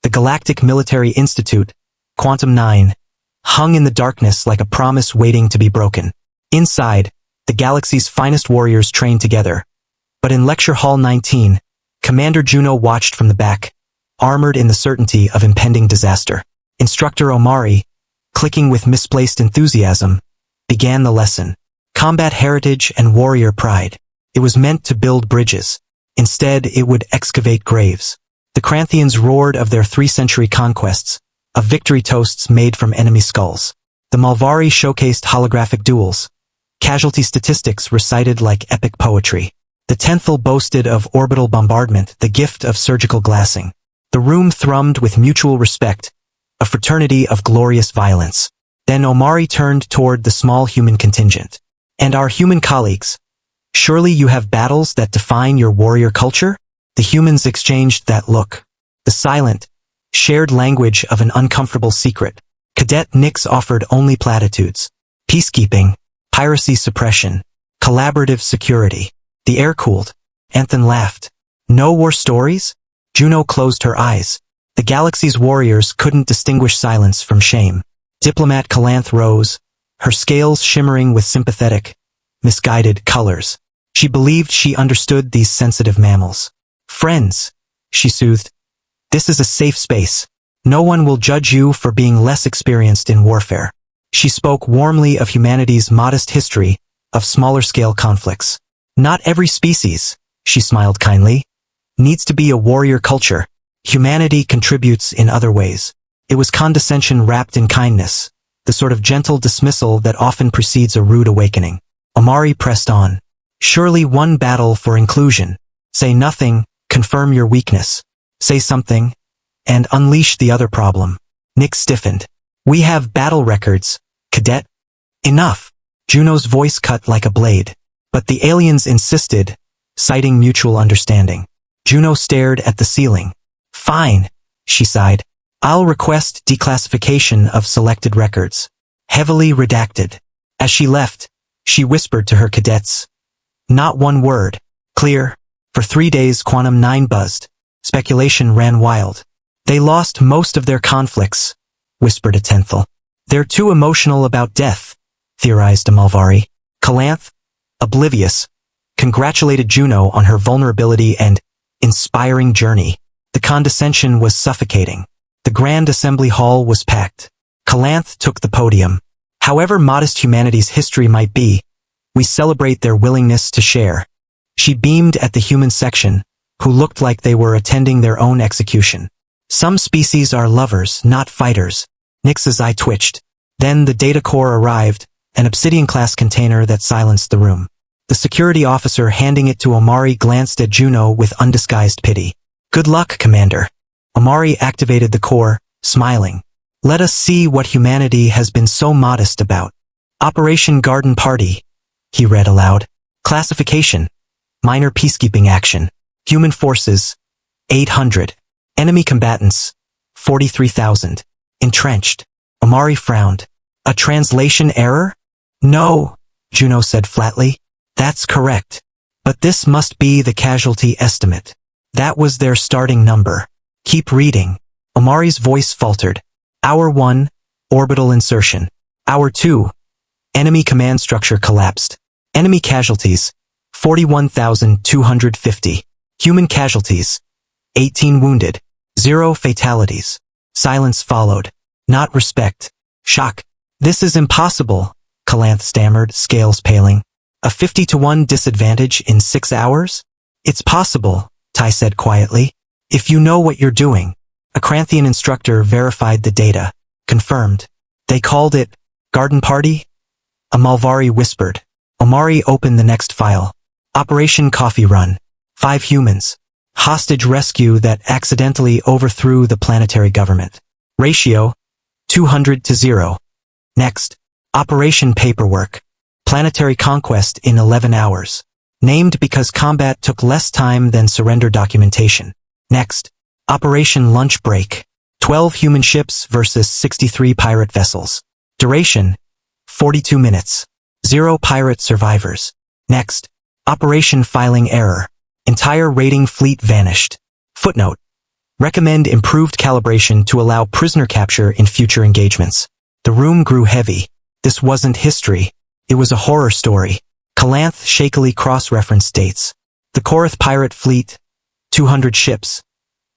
The Galactic Military Institute, Quantum 9, hung in the darkness like a promise waiting to be broken. Inside, the galaxy's finest warriors trained together. But in Lecture Hall 19, Commander Juno watched from the back, armored in the certainty of impending disaster. Instructor Omari, clicking with misplaced enthusiasm, began the lesson. Combat heritage and warrior pride. It was meant to build bridges. Instead, it would excavate graves. The Cranthians roared of their 3-century conquests, of victory toasts made from enemy skulls. The Malvari showcased holographic duels. Casualty statistics recited like epic poetry. The Tenthal boasted of orbital bombardment, the gift of surgical glassing. The room thrummed with mutual respect, a fraternity of glorious violence. Then Omari turned toward the small human contingent. And our human colleagues. Surely you have battles that define your warrior culture? The humans exchanged that look. The silent, shared language of an uncomfortable secret. Cadet Nix offered only platitudes. Peacekeeping, piracy suppression, collaborative security. The air cooled. Anthan laughed. No war stories? Juno closed her eyes. The galaxy's warriors couldn't distinguish silence from shame. Diplomat Calanth rose, her scales shimmering with sympathetic, misguided colors. She believed she understood these sensitive mammals. Friends, she soothed. This is a safe space. No one will judge you for being less experienced in warfare. She spoke warmly of humanity's modest history, of smaller-scale conflicts. Not every species, she smiled kindly, needs to be a warrior culture. Humanity contributes in other ways. It was condescension wrapped in kindness, the sort of gentle dismissal that often precedes a rude awakening. Omari pressed on. Surely one battle for inclusion. Say nothing, confirm your weakness. Say something, and unleash the other problem. Nick stiffened. We have battle records, cadet. Enough. Juno's voice cut like a blade. But the aliens insisted, citing mutual understanding. Juno stared at the ceiling. Fine, she sighed. I'll request declassification of selected records. Heavily redacted. As she left, she whispered to her cadets. Not one word. Clear. For 3 days Quantum 9 buzzed. Speculation ran wild. They lost most of their conflicts, whispered a Tenthal. They're too emotional about death, theorized a Malvari. Calanth, oblivious, congratulated Juno on her vulnerability and inspiring journey. The condescension was suffocating. The Grand Assembly Hall was packed. Calanth took the podium. However modest humanity's history might be, we celebrate their willingness to share. She beamed at the human section, who looked like they were attending their own execution. Some species are lovers, not fighters. Nix's eye twitched. Then the data core arrived, an obsidian-class container that silenced the room. The security officer handing it to Omari glanced at Juno with undisguised pity. Good luck, Commander. Omari activated the core, smiling. Let us see what humanity has been so modest about. Operation Garden Party, he read aloud. Classification. Minor peacekeeping action. Human forces, 800. Enemy combatants, 43,000. Entrenched. Omari frowned. A translation error? No, Juno said flatly. That's correct. But this must be the casualty estimate. That was their starting number. Keep reading. Omari's voice faltered. Hour 1, orbital insertion. Hour 2, enemy command structure collapsed. Enemy casualties, 41,250. Human casualties, 18 wounded. 0 fatalities. Silence followed. Not respect. Shock. This is impossible, Calanth stammered, scales paling. A 50-to-1 disadvantage in 6 hours? It's possible, Ty said quietly. If you know what you're doing. A Cranthian instructor verified the data. Confirmed. They called it Garden Party? A Malvari whispered. Omari opened the next file. Operation Coffee Run. 5 humans. Hostage rescue that accidentally overthrew the planetary government. Ratio, 200-0. Next. Operation Paperwork. Planetary conquest in 11 hours. Named because combat took less time than surrender documentation. Next. Operation Lunch Break. 12 human ships versus 63 pirate vessels. Duration, 42 minutes. 0 pirate survivors. Next. Operation Filing Error. Entire raiding fleet vanished. Footnote. Recommend improved calibration to allow prisoner capture in future engagements. The room grew heavy. This wasn't history. It was a horror story. Calanth shakily cross-referenced dates. The Korath pirate fleet, 200 ships.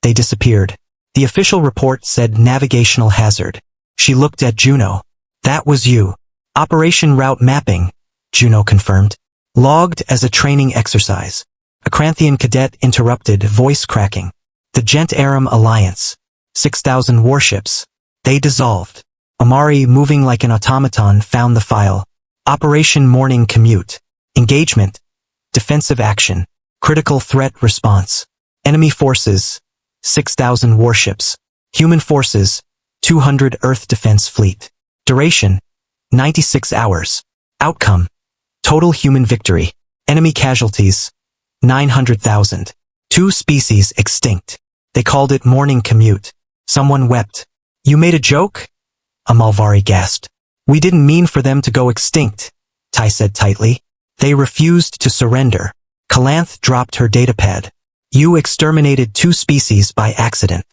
They disappeared. The official report said navigational hazard. She looked at Juno. That was you. Operation Route Mapping, Juno confirmed. Logged as a training exercise. A Kranthian cadet interrupted, voice cracking. The Gent-Aram Alliance. 6,000 warships. They dissolved. Omari, moving like an automaton, found the file. Operation Morning Commute. Engagement. Defensive action. Critical threat response. Enemy forces. 6,000 warships. Human forces. 200 Earth Defense Fleet. Duration. 96 hours. Outcome. Total human victory. Enemy casualties. 900,000. 2 species extinct. They called it Morning Commute. Someone wept. You made a joke? Amalvari gasped. We didn't mean for them to go extinct, Tai said tightly. They refused to surrender. Calanth dropped her datapad. You exterminated 2 species by accident.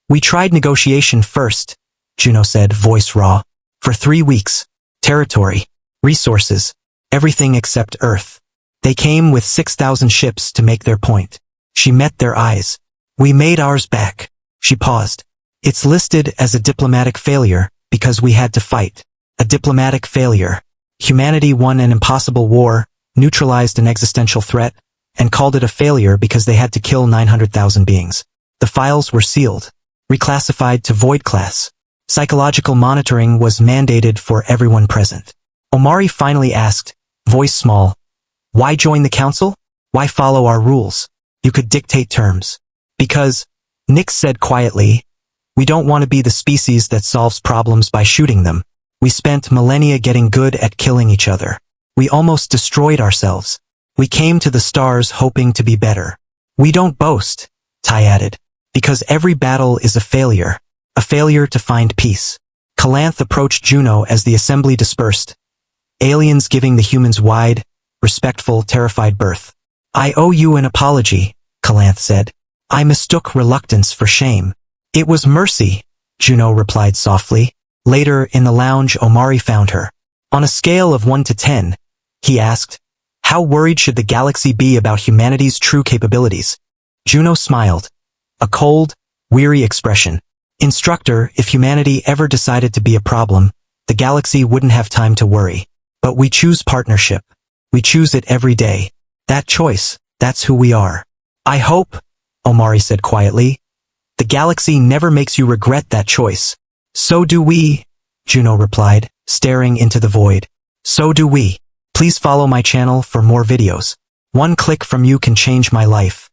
We tried negotiation first, Juno said, voice raw. For 3 weeks. Territory. Resources. Everything except Earth. They came with 6,000 ships to make their point. She met their eyes. We made ours back. She paused. It's listed as a diplomatic failure because we had to fight. A diplomatic failure. Humanity won an impossible war, neutralized an existential threat, and called it a failure because they had to kill 900,000 beings. The files were sealed. Reclassified to void class. Psychological monitoring was mandated for everyone present. Omari finally asked, voice small, why join the council? Why follow our rules? You could dictate terms. Because, Nix said quietly, we don't want to be the species that solves problems by shooting them. We spent millennia getting good at killing each other. We almost destroyed ourselves. We came to the stars hoping to be better. We don't boast, Tai added, because every battle is a failure to find peace. Calanth approached Juno as the assembly dispersed. Aliens giving the humans wide, respectful, terrified berth. I owe you an apology, Calanth said. I mistook reluctance for shame. It was mercy, Juno replied softly. Later, in the lounge, Omari found her. On a scale of 1 to 10, he asked, how worried should the galaxy be about humanity's true capabilities? Juno smiled. A cold, weary expression. Instructor, if humanity ever decided to be a problem, the galaxy wouldn't have time to worry. But we choose partnership. We choose it every day. That choice, that's who we are. I hope, Omari said quietly, the galaxy never makes you regret that choice. So do we, Juno replied, staring into the void. So do we. Please follow my channel for more videos. One click from you can change my life.